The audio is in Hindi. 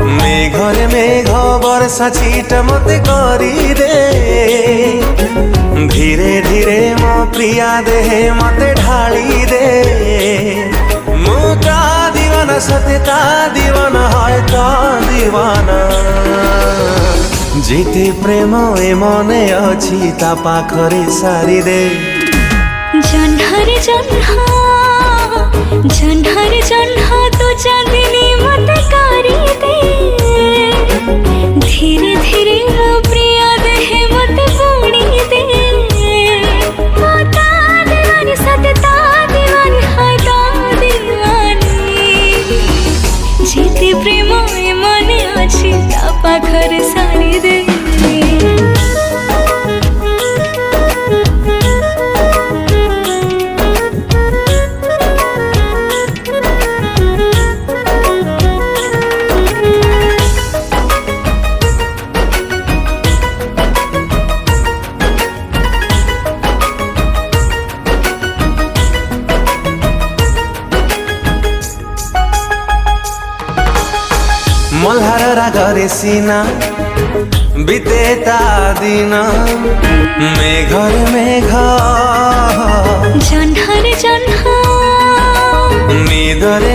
मेघरे मेघ वर्षा छीट मते करी दे धीरे धीरे मो प्रिया देहे मते ढाली दे मु ता दीवाना सते ता दीवाना है ता दीवाना जेते प्रेम ए मने अछि ता पाखरे सारी दे जन्हर जन्हा जन्हर जन्हा तो चांदनी मत करी दे धीरे धीरे प्रिया देहे मत पूरी दे ता दीवानी सतता दीवानी है ता दीवानी जीते प्रेम ए मने अछि ता पाखर सारी दे मल्हार रागरे सीना बीते ता दिन मेघरे मेघ जन्हर जन्हा निदरे